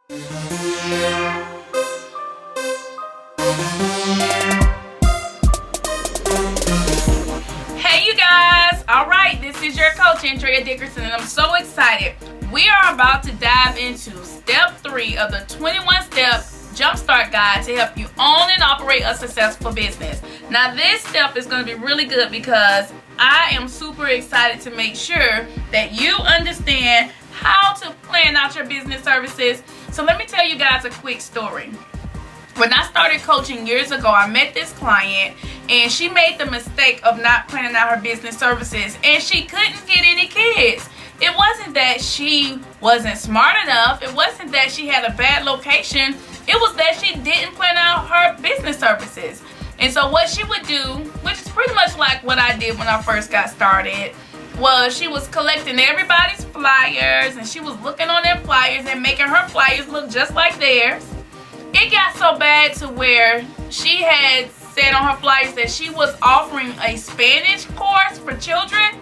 Hey you guys, alright, this is your coach Andrea Dickerson and I'm so excited. We are about to dive into step 3 of the 21-step Jumpstart Guide to help you own and operate a successful business. Now this step is going to be really good because I am super excited to make sure that you understand how to plan out your business services. So let me tell you guys a quick story. When I started coaching years ago, I met this client and she made the mistake of not planning out her business services and she couldn't get any kids. It wasn't that she wasn't smart enough. It wasn't that she had a bad location. It was that she didn't plan out her business services. And so what she would do, which is pretty much like what I did when I first got started, was she was collecting everybody's flyers and she was looking on their flyers and making her flyers look just like theirs. It got so bad to where she had said on her flyers that she was offering a Spanish course for children.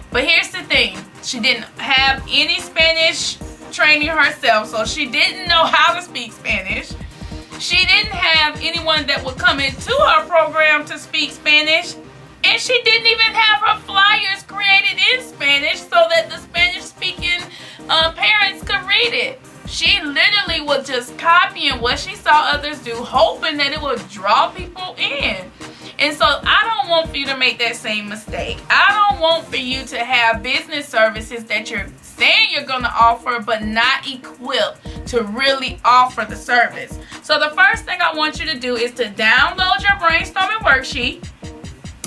But here's the thing, she didn't have any Spanish training herself, so she didn't know how to speak Spanish. She didn't have anyone that would come into her program to speak Spanish. And she didn't even have her flyers created in Spanish so that the Spanish-speaking parents could read it. She literally was just copying what she saw others do, hoping that it would draw people in. And so I don't want for you to make that same mistake. I don't want for you to have business services that you're saying you're going to offer but not equipped to really offer the service. So the first thing I want you to do is to download your brainstorming worksheet.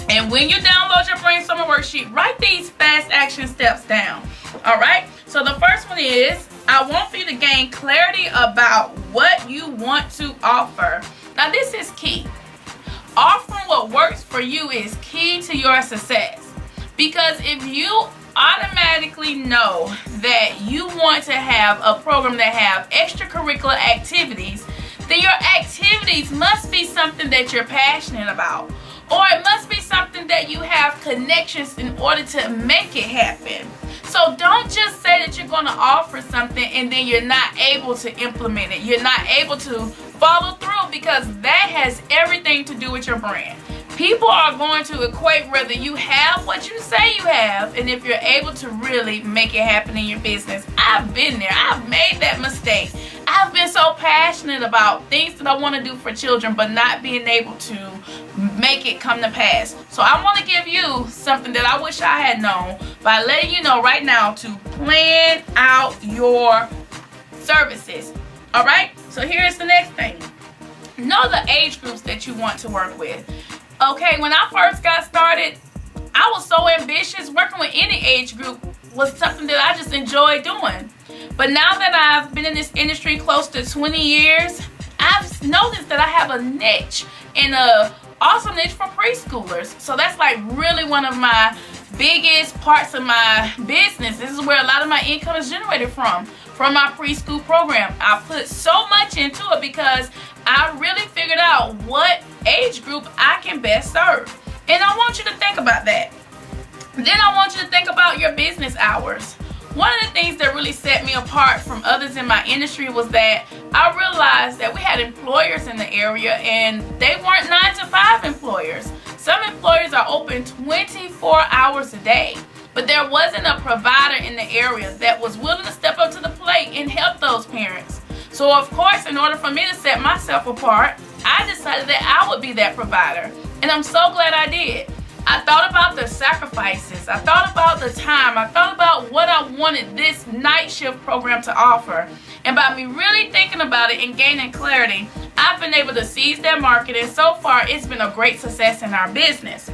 And when you download your brainstorming worksheet, write these fast action steps down. All right? So the first one is, I want for you to gain clarity about what you want to offer. Now this is key. Offering what works for you is key to your success. Because if you automatically know that you want to have a program that have extracurricular activities, then your activities must be something that you're passionate about. Or it must be something that you have connections in order to make it happen. So don't just say that you're going to offer something and then you're not able to implement it. You're not able to follow through because that has everything to do with your brand. People are going to equate whether you have what you say you have and if you're able to really make it happen in your business. I've been there. I've made that mistake. I've been so passionate about things that I want to do for children but not being able to make it come to pass. So I want to give you something that I wish I had known by letting you know right now to plan out your services. Alright? So here's the next thing. Know the age groups that you want to work with. Okay, when I first got started, I was so ambitious. Working with any age group was something that I just enjoyed doing. But now that I've been in this industry close to 20 years, I've noticed that I have a niche and a awesome niche for preschoolers. So that's like really one of my biggest parts of my business. This is where a lot of my income is generated from my preschool program. I put so much into it because I really figured out what age group I can best serve. And I want you to think about that. Then I want you to think about your business hours. One of the things that really set me apart from others in my industry was that I realized that we had employers in the area and they weren't 9-to-5 employers. Some employers are open 24 hours a day, but there wasn't a provider in the area that was willing to step up to the plate and help those parents. So of course, in order for me to set myself apart, I decided that I would be that provider. And I'm so glad I did. I thought about the sacrifices. I thought about the time. I thought about what I wanted this night shift program to offer. And by me really thinking about it and gaining clarity, I've been able to seize that market. And so far, it's been a great success in our business.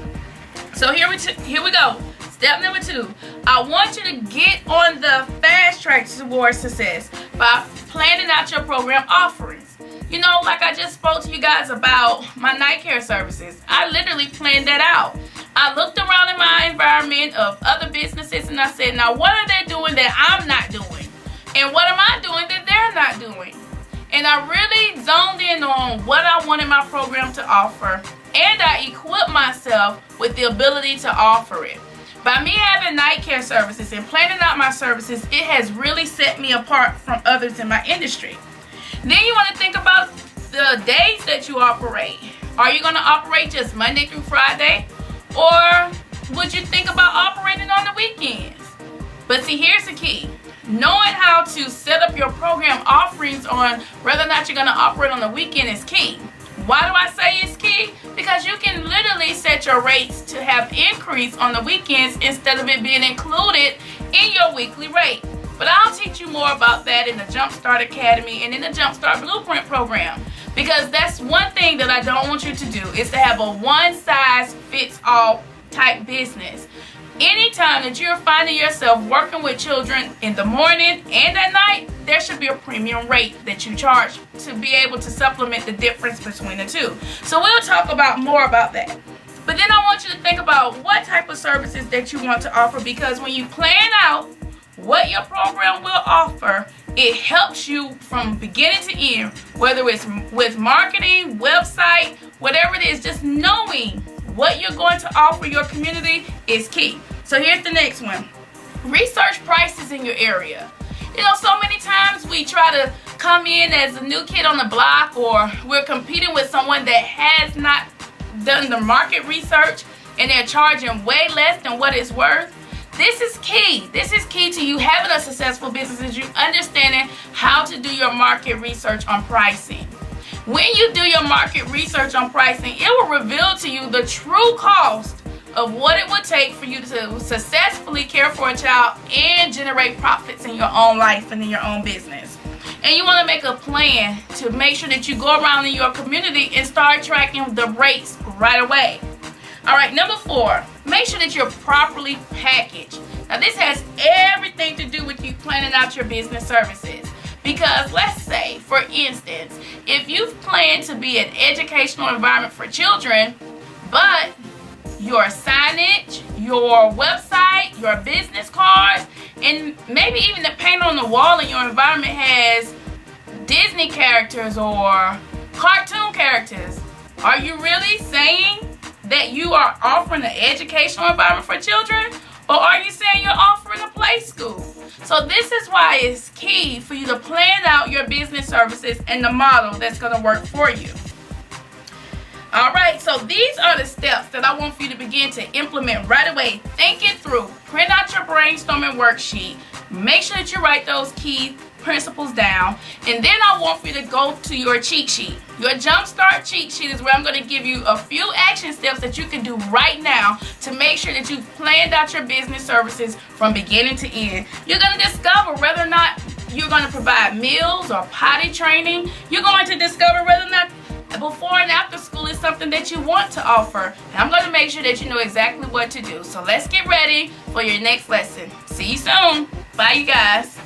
So here we go. Step number 2. I want you to get on the fast track towards success by planning out your program offerings. You know, like I just spoke to you guys about my night care services. I literally planned that out. I looked around in my environment of other businesses and I said, now what are they doing that I'm not doing? And what am I doing that they're not doing? And I really zoned in on what I wanted my program to offer, and I equipped myself with the ability to offer it. By me having night care services and planning out my services, it has really set me apart from others in my industry. Then you want to think about the days that you operate. Are you going to operate just Monday through Friday? Or would you think about operating on the weekends? But see, here's the key. Knowing how to set up your program offerings on whether or not you're going to operate on the weekend is key. Why do I say it's key? Because you can literally set your rates to have increase on the weekends instead of it being included in your weekly rate. But I'll teach you more about that in the Jumpstart Academy and in the Jumpstart Blueprint program. Because that's one thing that I don't want you to do, is to have a one-size-fits-all type business. Anytime that you're finding yourself working with children in the morning and at night, there should be a premium rate that you charge to be able to supplement the difference between the two. So we'll talk about more about that. But then I want you to think about what type of services that you want to offer, because when you plan out what your program will offer, it helps you from beginning to end, whether it's with marketing, website, whatever it is. Just knowing what you're going to offer your community is key. So here's the next one. Research prices in your area. You know, so many times we try to come in as a new kid on the block, or we're competing with someone that has not done the market research and they're charging way less than what it's worth. This is key. This is key to you having a successful business, is you understanding how to do your market research on pricing. When you do your market research on pricing, it will reveal to you the true cost of what it would take for you to successfully care for a child and generate profits in your own life and in your own business. And you want to make a plan to make sure that you go around in your community and start tracking the rates right away. All right, number 4, make sure that you're properly packaged. Now this has everything to do with you planning out your business services. Because let's say, for instance, if you've planned to be an educational environment for children, but your signage, your website, your business cards, and maybe even the paint on the wall in your environment has Disney characters or cartoon characters, are you really saying that you are offering an educational environment for children? Or are you saying you're offering a play school? So this is why it's key for you to plan out your business services and the model that's going to work for you. Alright, so these are the steps that I want for you to begin to implement right away. Think it through. Print out your brainstorming worksheet. Make sure that you write those key principles down. And then I want for you to go to your cheat sheet. Your Jumpstart cheat sheet is where I'm going to give you a few action steps that you can do right now to make sure that you've planned out your business services from beginning to end. You're going to discover whether or not you're going to provide meals or potty training. You're going to discover whether or not before and after school is something that you want to offer. And I'm going to make sure that you know exactly what to do. So let's get ready for your next lesson. See you soon. Bye, you guys.